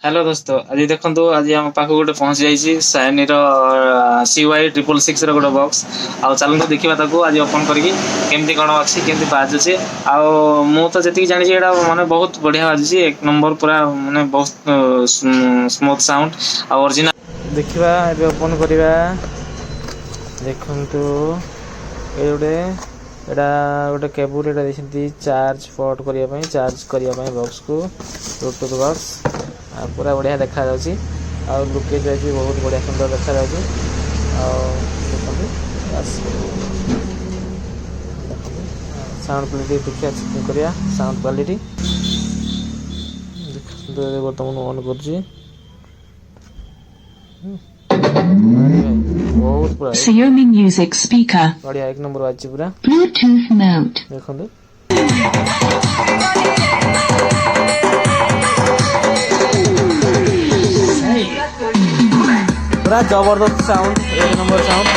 hello दोस्तों आज देखो आज आम पाख गोटे पहुंच जाइए सायनी CY666 गोटे बॉक्स आउ चलते देखा आज ओपन करके कौन अच्छी केमती बाजुचे आउ तो जी जानी माने बहुत बढ़िया बाजुची एक नंबर पूरा माने बहुत स्मूथ साउंड आ ओरिजिनल देखा ओपन करवा देखु ये गोटे गोटे केबुल एटा देखते चार्ज पोर्ट करने चार्ज करने बॉक्स को ब्लूटूथ बॉक्स पूरा बढ़िया देखा जाउची और लुकेज भी बहुत बढ़िया सुंदर देखा जाउची साउंड क्वालिटी देखिए चेक करिया साउंड क्वालिटी बर्तमान ऑन कर बहुत पूरा Xiaomi Music Speaker बढ़िया एक नंबर बाजी पूरा Bluetooth Mode देखो पूरा जबरदस्त साउंड एक नंबर साउंड